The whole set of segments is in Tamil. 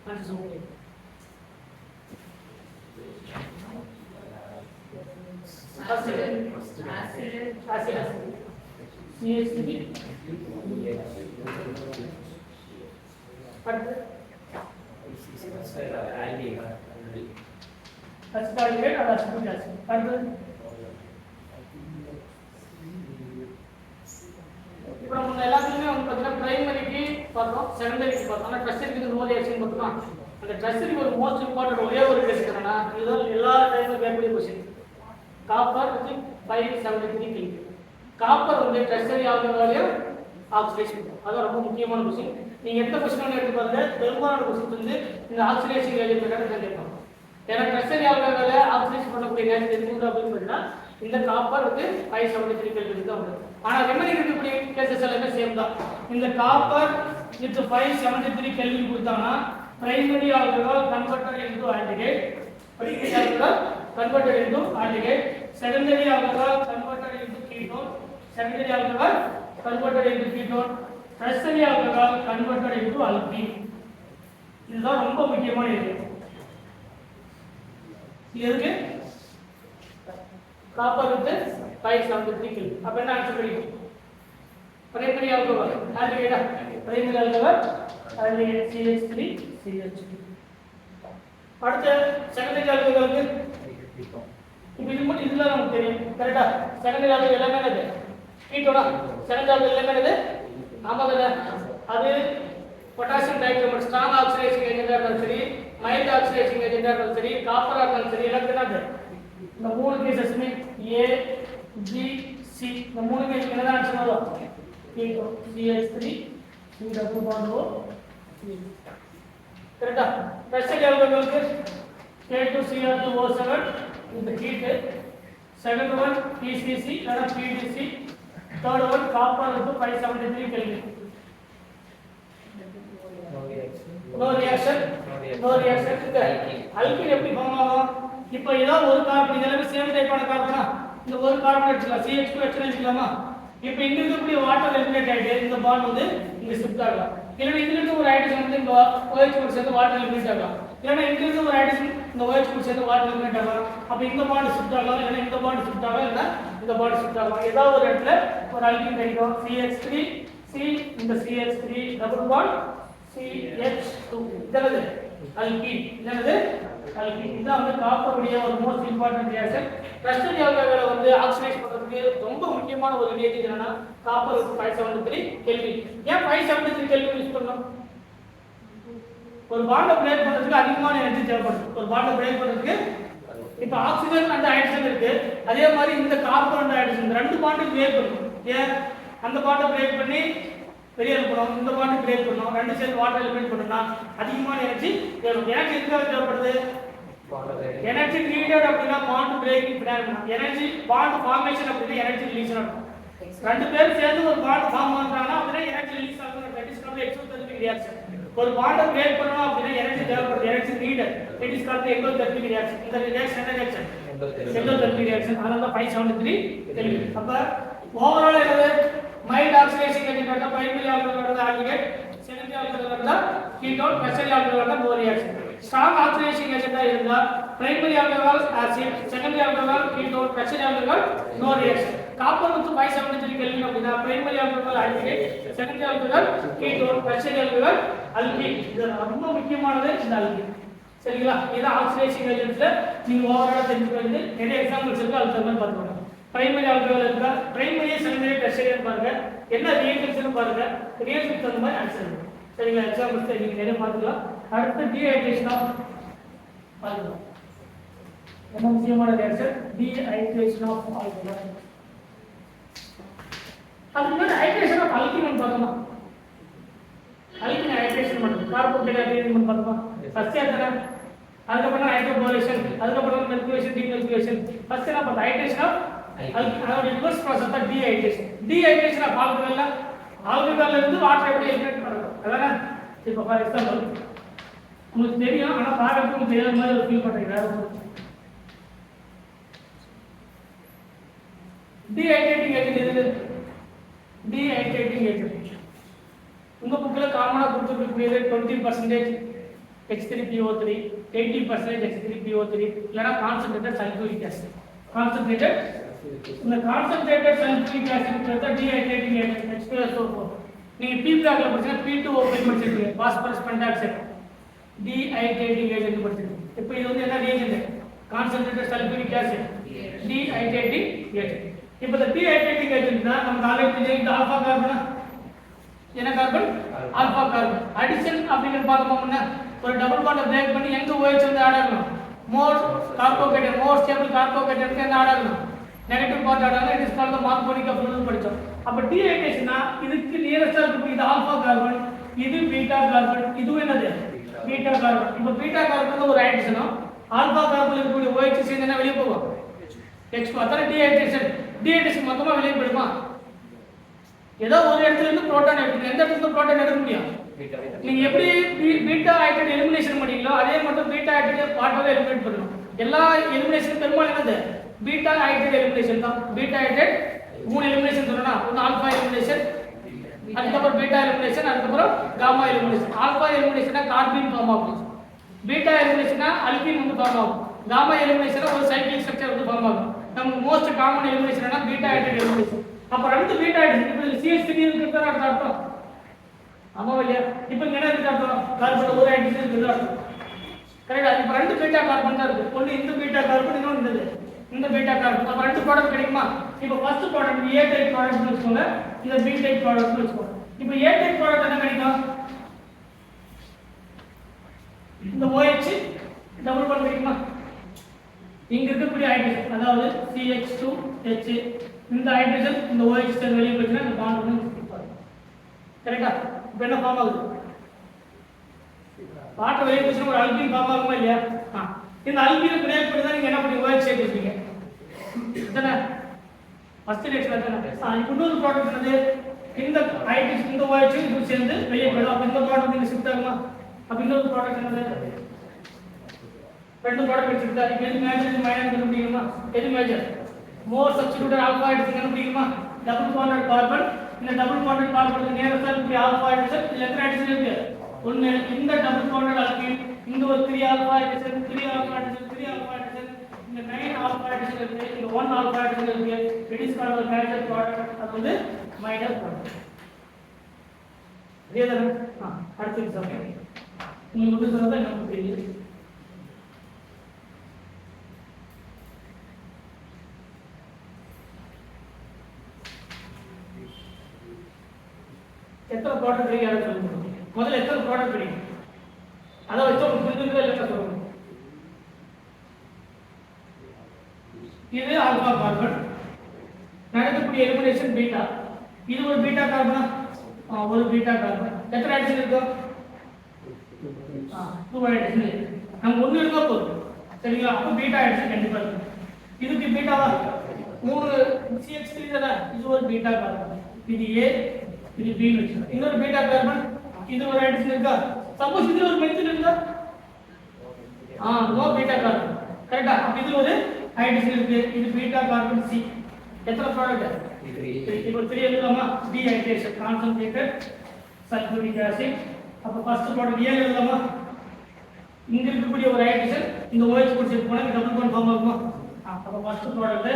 ஆன்சர் சொல்லுங்க. ஆசிட் CH3 அடுத்து அசிட்டால்டிஹைட் அது அசிட்டிக் ஆசிட். அடுத்து இப்போ நம்ம எல்லாத்துலயுமே வந்து பார்த்தீங்கன்னா பிரைமரிக்கு பார்த்தோம், செகண்டரிக்கு பார்த்தோம். ஆனால் டெஸ்டருக்கு நோ ரியாக்ஷன் பார்த்தோம். அந்த டெஸ்டருக்கு ஒரு மோஸ்ட் இம்பார்ட்டன்ட் ஒரே ஒரு டெஸ்ட் என்னன்னா, இதுதான் எல்லா டைமும் கேட்கக்கூடிய கொஸ்டின். காப்பர் வந்து 573 கிலோ. காப்பர் வந்து டெஸ்டரி ஆல்கஹாலையும் ஆக்சிடைஸ் பண்ணும். அது ரொம்ப முக்கியமான கொஸ்டின். நீங்க எந்த கொஸ்டின் எடுத்து பாருங்க, பெரும்பாலான கொஸ்டின் வந்து இந்த ஆக்சிடேஷன் ஏஜென்ட் பத்தி கேட்பாங்க. ஏன்னா டெஸ்டரி ஆல்கஹாலை ஆக்சிடைஸ் பண்ணக்கூடிய ஏஜென்ட் எதுக்கு அப்படின்னு பார்த்தீங்கன்னா இந்த காப்பர் வந்து 573 கிலோ தான் வரும். ஆனா ரெமெடி இருக்கக்கூடிய கேसेस எல்லாமே சேம் தான். இந்த காப்பர் வித் 573 கெல்வின் கொடுத்தாங்கன்னா primary alcohol converted into aldehyde, primary alcohol converted into aldehyde, secondary alcohol converted into ketone, secondary alcohol converted into ketone, tertiary alcohol converted into alkene. இதுதான் ரொம்ப முக்கியமான இது. இதுக்கு காப்பர் வந்து 573 கிலோ. அப்ப என்ன ஆன்சர் கிடைக்கும்? பிரைமரி ஆல்கஹால் ஆல்டிஹைடா, primary alcohol aldehyde CH3 CH2. அடுத்து செகண்டரி ஆல்கஹாலுக்கு இப்போ இது மட்டும் இதெல்லாம் நமக்கு தெரியும் கரெக்டா. செகண்டரி ஆல்கஹால் எல்லாமே என்னது? கீட்டோனா. செகண்டரி ஆல்கஹால் எல்லாமே என்னது? ஆமாங்க. அது பொட்டாசியம் டைக்ரோமேட் ஸ்ட்ராங் ஆக்சிடைசிங் ஏஜென்ட்டா இருந்தாலும் சரி, மைல்ட் ஆக்சிடைசிங் ஏஜென்ட்டா இருந்தாலும் சரி, காப்பரா இருந்தாலும் சரி, எல்லாத்துக்கும் என்னது? இந்த மூணு கேसेसமே A B C இந்த மூணு கேஸ் என்னதான் ஆன்சர் வரும்? Keto CH3 C double bond O கரெக்டா. டெஸ்டரி ஆல்கஹாலுக்கு K2Cr2O7 with the heat, second one PCC or PDC, third one copper into 573 Kelvin. No reaction. Alkene எப்படி ஃபார்ம் ஆகும்? இப்போ ஏதாவது ஒரு கார்பன் இதெல்லாம் சேம் டைப்பான கார்பனா இந்த ஒரு கார்பன் எடுத்துக்கலாம், CH2 எடுத்துக்கலாமா? இப்போ இங்க இருக்கக்கூடிய வாட்டர் எலிமினேட் ஆயிட்டு இந்த பாண்ட் வந்து இங்க ஷிஃப்ட் ஆகலாம். இல்லனா இதுல இருந்து ஒரு ஹைட்ரஜன் வந்து இந்த OH கூட சேர்ந்து வாட்டர் எலிமினேட் ஆகலாம். இல்லனா இங்க இருந்து ஒரு ஹைட்ரஜன் இந்த OH கூட சேர்ந்து வாட்டர் எலிமினேட் ஆகலாம். அப்ப இந்த பாண்ட் ஷிஃப்ட் ஆகலாம், இல்லனா இந்த பாண்ட் ஷிஃப்ட் ஆகலாம், இல்லனா இந்த பாண்ட் ஷிஃப்ட் ஆகலாம். ஏதாவது ஒரு இடத்துல ஒரு அல்கீன் கிடைக்கும். CH3 C இந்த CH3 டபுள் பாண்ட் CH2 இதெல்லாம் அல்கீன். இதெல்லாம் அல்கீன். இதான் வந்து காப்பருடைய ஒரு மோஸ்ட் இம்பார்ட்டன்ட் ரியாக்ஷன். டெஸ்டரி ஆல்கஹாலை வந்து ஆக்சிடைஸ் பண்றதுக்கு ரொம்ப முக்கியமான ஒரு ரியாக்ஷன் என்னன்னா காப்பர் 573 கெல்வின். ஏன் 573 கெல்வின் யூஸ் பண்ணோம்? ஒரு பாண்டை பிரேக் பண்றதுக்கு அதிகமான எனர்ஜி தேவைப்படுது. ஒரு பாண்டை பிரேக் பண்றதுக்கு இப்போ ஆக்சிஜன் அண்ட் ஹைட்ரஜன் இருக்கு, அதே மாதிரி இந்த கார்பன் அண்ட் ஹைட்ரஜன் ரெண்டு பாண்டையும் பிரேக் பண்ணணும். ஏன்? அந்த பாண்டை பிரேக் பண்ணி வெளியே அனுப்பணும், இந்த பாண்டை பிரேக் பண்ணணும், ரெண்டு சேர்ந்து வாட்டர் எலிமினேட் பண்ணணும்னா அதிகமான எனர்ஜி தேவை. எனர்ஜி எதுக்காக தேவைப்படுது? எனர்ஜி நீடட் அப்படின்னா bond braking phenomena, energy bond formation அப்படின்னா எனர்ஜி ரிலீஸ் ஆகும். ரெண்டு பேரும் சேர்ந்து ஒரு பாண்ட் ஃபார்ம் பண்றாங்கன்னா அப்படின்னா எனர்ஜி ரிலீஸ் ஆகும். That is called exothermic reaction. ஒரு பாண்டை பிரேக் பண்ணனும் அப்படின்னா எனர்ஜி தேவைப்படுது, energy needed. It is called endothermic reaction. இந்த ரியாக்ஷன் என்ன ரியாக்ஷன்? Endothermic reaction. அதனால தான் 573 கெல்வின். அப்ப ஓவரால் என்னது? மைல்ட் ஆக்சிடைசிங் ஏஜென்ட் தான் primary alcohol aldehyde, secondary alcohol தான் கீட்டோன், டெர்ஷியரி ஆல்கஹால் தான் நோ ரியாக்ஷன். ஸ்ட்ராங் ஆக்சிடைசிங் ஏஜென்ட்டா இருந்தா primary alcohol acid, secondary alcohol ketone, tertiary alcohol no reaction. Copper வந்து 573 கெல்வின் அப்படினா primary alcohol aldehyde, secondary alcohol ketone, tertiary alcohol alkene. இது ரொம்ப முக்கியமானது இந்த அல்கீன். சரிங்களா? இது ஆக்சிடைசிங் ஏஜென்ட்ல நீங்க ஓவராலா தெரிஞ்சுக்க வேண்டியது நிறைய எக்ஸாம்பிள்ஸ் இருக்கு, அது தரமா பாத்துக்கோங்க. பிரைமரி ஆல்கஹால் இருக்கா, பிரைமரி செகண்டரி டெர்ஷியரி பாருங்க, என்ன ரியாக்ஷன்ஸ் பாருங்க, ரியாக்ஷன்ஸ் அந்த மாதிரி ஆன்சர் பண்ணுங்க. சரிங்களா? எக்ஸாம்பிள்ஸ் நீங்க நிறைய பாத்துக்கலாம். அடுத்து டீஹைட்ரேஷன் ஆஃப் ஆல்கஹால். என்ன முக்கியமான ரியாக்ஷன்? Dehydration of alcohol. அதுக்கு ஹைட்ரேஷன் ஆஃப் அல்கீன் பார்த்தோமா? அல்கீன் ஹைட்ரேஷன் பண்ணுது, கார்போஹைட்ரேட் ஹைட்ரேஷன் பார்த்தோமா? ஃபர்ஸ்ட் ஏதனா அதுக்கப்புறம் ஹைட்ரோபோரேஷன், அதுக்கப்புறம் மெல்குவேஷன், டீமெல்குவேஷன். ஃபர்ஸ்ட் என்ன பார்த்தா? ஹைட்ரேஷன் ஆஃப் அதோட ரிவர்ஸ் ப்ராசஸ் தான் டீஹைட்ரேஷன். டீஹைட்ரேஷன் ஆஃப் ஆல்கஹால்ல இருந்து வாட்டர் எப்படி எலிமினேட் பண்றது? அதானே? இப்போ ஃபார் எக்ஸாம்பிள் உங்களுக்கு தெரியும், ஆனா பார்க்கறதுக்கு உங்களுக்கு தெரியாத மாதிரி ஒரு ஃபீல் பண்றீங்க. டீஹைட்ரேட்டிங் ஏஜென்ட் எது? டீஹைட்ரேட்டிங் ஏஜென்ட் உங்க புக்ல காமனா கொடுத்துருக்கக்கூடியது 20%, H3PO3, 80% H3PO3, இல்லைனா கான்சன்ட்ரேட்டட் சல்ஃபியூரிக் ஆசிட். கான்சன்ட்ரேட்டட் இந்த concentrated sulphuric acid dehydrating agent H2SO4. நீங்க P-பிளாக்ல படிச்சீங்கன்னா P2O5 படிச்சிருக்கீங்க, பாஸ்பரஸ் பென்டாக்சைடு டீஹைட்ரேட்டிங் ஏஜென்ட் படிச்சிருக்கீங்க. இப்போ இது வந்து என்ன agent? Concentrated sulphuric acid dehydrating agent. இப்போ இந்த டீஹைட்ரேட்டிங் ஏஜென்ட் தான் நமக்கு ஆல்ரெடி தெரிஞ்ச ஆல்பா கார்பன். என்ன கார்பன்? Alpha carbon. அடிஷன் அப்படிங்கறது பார்த்தோம்னா ஒரு டபுள் பாண்ட் பிரேக் பண்ணி எங்க OH வந்து ஆட் ஆகணும்? மோர் கார்போகேட்டன், மோர் ஸ்டேபிள் கார்போகேட்டனுக்கு என்ன ஆட் ஆகணும்? நெகட்டிவ் பார்ட் ஆட் ஆகணும். It is called the Markovnikov படிச்சோம். அப்ப டீஹைட்ரேஷன்னா இதுக்கு நியரஸ்டா இருக்கு இது ஆல்பா கார்பன், இது பீட்டா கார்பன், இது என்னது? Beta carbon. இப்போ பீட்டா கார்பன் ஒரு ஹைட்ரஜனும் ஆல்பா கார்பன் இருக்கக்கூடிய OH சேர்ந்து என்ன வெளிய போகும்? H2. அதான் டீஹைட்ரேஷன். டீஹைட்ரேஷன் மொத்தமா வெளிய போய்டுமா? ஏதோ ஒரு இடத்துல இருந்து புரோட்டான் எடுக்கணும். எந்த இடத்துல இருந்து புரோட்டான் எடுக்க முடியும்? நீங்க எப்படி பீட்டா ஹைட்ரேட் எலிமினேஷன் பண்ணீங்களோ அதே மட்டும் பீட்டா ஹைட்ரேட் பார்ட்டாவே எலிமினேட் பண்ணணும். எல்லா எலிமினேஷன் பெரும்பாலும் என்னது? பீட்டா ஹைட்ரேட் எலிமினேஷன் தான். பீட்டா ஹைட்ரேட் மூணு எலிமினேஷன் சொல்லணும்னா ஒன்று ஆல்பா எலிமினேஷன், அதுக்கப்புறம் பீட்டா எலிமினேஷன், அதுக்கப்புறம் காமா எலிமினேஷன். ஆல்பா எலிமினேஷனா கார்பீன் ஃபார்ம் ஆகும், பீட்டா எலிமினேஷனா அல்கீன் வந்து ஃபார்ம் ஆகும், காமா எலிமினேஷனா ஒரு சைக்ளிக் ஸ்ட்ரக்சர் வந்து ஃபார்ம் ஆகும். நமக்கு மோஸ்ட் காமன் எலிமினேஷனா பீட்டா ஹைட்ரேட் எலிமினேஷன். அப்ப ரெண்டு பீட்டா ஹைட்ரேட் இப்போ CH3 இருக்குறதா அர்த்தம். ஆமா இல்லையா? இப்போ என்ன இருக்கு அர்த்தம்? கார்பன் ஒரு ஹைட்ரஜன் இருக்குதா அர்த்தம். கரெக்ட்டா? இப்போ ரெண்டு பீட்டா கார்பன் தான் இருக்கு. ஒன்னு இந்த பீட்டா கார்பன், இன்னொன்னு இந்த பீட்டா கார்பன். அப்ப ரெண்டு ப்ராடக்ட் கிடைக்குமா? இப்போ first product A type product வெச்சுக்கோங்க, இந்த B டைப் ப்ராடக்ட் வெச்சுக்கோங்க. இப்போ A டைப் ப்ராடக்ட் என்ன கிடைக்கும்? இந்த OH டபுள் பாண்ட் கிடைக்குமா? இங்க இருக்கக்கூடிய ஹைட்ரஜன் அதாவது CH2H, இந்த ஹைட்ரஜன் இந்த OH சேர்ந்து வெளியே போச்சுன்னா இந்த பாண்ட் வந்து இருக்காது. கரெக்ட்டா? இப்போ என்ன ஃபார்ம் ஆகுது? பாண்ட் வெளியே போச்சுன்னா ஒரு அல்கீன் ஃபார்ம் ஆகுமா இல்லையா? இந்த அல்கீனை பிரேக் பண்ணி தான் நீங்க என்ன பண்ணி OH சேர்த்துப்பீங்க. தானே? ஃபர்ஸ்ட் ரியாக்ஷன் தானே? இப்போ இன்னொரு ப்ராடக்ட் என்னது? இந்த ஹைட்ரஜன் இந்த OH இது சேர்ந்து வெளியே போயிடும். அப்ப இந்த ப்ராடக்ட் வந்து ஷிஃப்ட் ஆகுமா? அப்ப இன்னொரு ப்ராடக்ட் என்னது? ரெண்டு ப்ராடக்ட் எடுத்துக்கிட்டா இப்போ எது மேஜர் எது மைனர் கண்டுபிடிக்கணுமா? எது major? More substituted alpha hydrogen கண்டுபிடிக்கணுமா? டபுள் பாண்டட் கார்பன், இந்த டபுள் பாண்டட் கார்பனுக்கு நியரஸ்டா இருக்கக்கூடிய ஆல்பா ஹைட்ரஜன் இதுல எத்தனை ஹைட்ரஜன் இருக்கு? ஒன்னு. இந்த டபுள் பாண்டட் அல்கீன் இங்க ஒரு 3 alpha hydrogen, 3 alpha hydrogen, 3 alpha hydrogen, இந்த 9 ஆல்பா ஹைட்ரஜன் இருக்கு, இந்த 1 ஆல்பா ஹைட்ரஜன் இருக்கு. It is called a major product. அது வந்து மைனர் ப்ராடக்ட். இதேதான். அடுத்து எக்ஸாம்பிள் உங்களுக்கு வந்து சொல்றதா நமக்கு தெரியுது. எத்தனை ப்ராடக்ட் கிடைக்கும் யாரும் சொல்லுங்க. முதல்ல எத்தனை ப்ராடக்ட் கிடைக்கும் அதை வச்சு உங்களுக்கு புரிஞ்சுக்கிறதா இல்லைன்னா சொல்லுங்க. இது ஆல்பா கார்பன், நடக்கக்கூடிய எலிமினேஷன் பீட்டா. இது ஒரு பீட்டா கார்பனா? ஒரு பீட்டா கார்பன். எத்தனை ஹைட்ரஜன் இருக்கும்? 2 ஹைட்ரஜன். நம்ம ஒன்று இருந்தா போதும். சரிங்களா? அப்போ பீட்டா ஹைட்ரஜன் கண்டிப்பா இருக்கு. இதுக்கு பீட்டாவா? 3 CH3 தானே? இது ஒரு பீட்டா கார்பன். இது A, இது B ன்னு வச்சுக்கோங்க. இன்னொரு பீட்டா கார்பன், இது ஒரு ஹைட்ரஜன் இருக்கா? சப்போஸ் இதுல ஒரு மெத்தில் இருந்தா நோ பீட்டா கார்பன். கரெக்ட்டா? அப்ப இது ஒரு ஹைட்ரஜன் இருக்கு. இது பீட்டா கார்பன் C. எத்தனை ப்ராடக்ட்? 3. இப்போ 3 எழுதலாமா? Dehydration concentrated sulphuric acid. அப்ப ஃபர்ஸ்ட் ப்ராடக்ட் A எழுதலாமா? இங்க இருக்கக்கூடிய ஒரு ஹைட்ரஜன் இந்த OH கூட சேர்த்து போனா டபுள் பாண்ட் ஃபார்ம் ஆகுமா? அப்ப ஃபர்ஸ்ட் ப்ராடக்ட்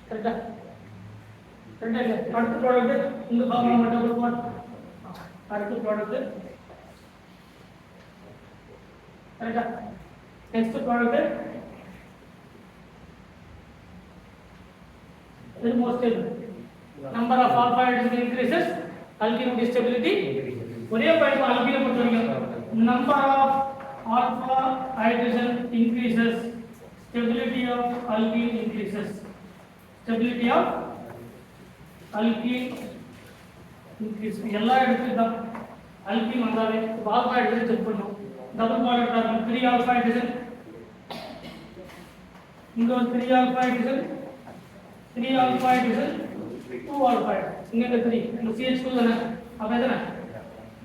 கரெக்ட்டா? அடுத்த ப்ராடக்ட் இந்த ஃபார்ம் ஆகும் டபுள் பாண்ட். அடுத்த ப்ராடக்ட் கரெக்ட்டா? நெக்ஸ்ட் ப்ராடக்ட் இது most stable. Number of alpha hydrogen increases, alkene stability. ஒரே பாயிண்ட் அல்கீனை பொறுத்த வரைக்கும் number of alpha hydrogen increases, stability of alkene increases. Stability of alkene increase. எல்லா இடத்துலையும் தான் அல்கீன் வந்தாலே ஆல்பா ஹைட்ரஜன் செக் பண்ணும். Double bond carbon 3 alpha hydrogen, இங்க ஒரு 3 alpha hydrogen, 3 alpha hydrogen, 2 alpha hydrogen. இங்க 3 இந்த CH2 தானே? அப்ப எத்தனை?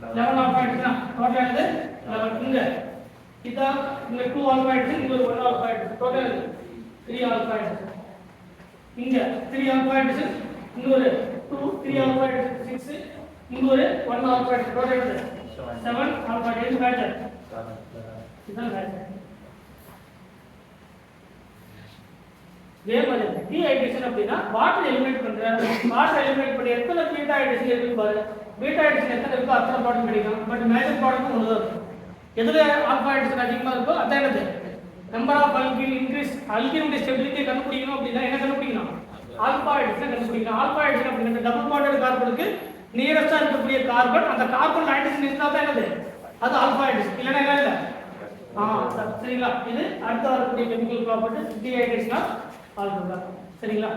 11 ஆல்பா ஹைட்ரஜன். டோட்டல் ஆனது 11. இங்க இதா இங்க 2 ஆல்பா ஹைட்ரஜன், இங்க ஒரு 1 alpha hydrogen. Total 3 alpha hydrogen. இங்க 3 ஆல்பா ஹைட்ரஜன், இங்க ஒரு 2 3 ஆல்பா ஹைட்ரஜன் 6, இங்க ஒரு 1 ஆல்பா டோட்டல் எவ்வளவு 7 ஆல்பா இது மேட்ச் இதுதான் மேட்ச் இதே மாதிரி டீஹைட்ரேஷன் அப்படின்னா வாட்டர் எலிமினேட் பண்ற வாட்டர் எலிமினேட் பண்ணி எத்தனை பீட்டா ஹைட்ரேஷன் இருக்குன்னு பாரு பீட்டா ஹைட்ரேஷன் எத்தனை இருக்கோ அத்தனை ப்ராடக்ட் கிடைக்கும் பட் மேஜர் ப்ராடக்ட் ஒன்று தான் இருக்கும் எதுல ஆல்பா ஹைட்ரேஷன் அதிகமாக இருக்கோ அதான் என்னது நம்பர் ஆஃப் அல்கின் இன்க்ரீஸ் அல்கினுடைய ஸ்டெபிலிட்டியை கண்டுபிடிக்கணும் அப்படின்னா என்ன கண்டுபிடிக்கணும் ஆல்பா ஹைட்ரேஷன் கண்டுபிடிக்கணும் ஆல்பா ஹைட்ரேஷன் அப்படிங்கிற டபுள் பாண்டட் கார்பனுக்கு நியரஸ்டா இருக்கக்கூடிய கார்பன் அந்த கார்பன் ஹைட்ரஜன் இருந்தா தான் என்னது அது ஆல்பா ஹைட்ரேஷன் இல்லைன்னா என்ன இல்லை சரிங்களா இது அடுத்த வரக்கூடிய கெமிக்கல் ப்ராப்பர்ட்டி டீஹைட்ரேஷன் ஆல்கஹால் சரிங்களா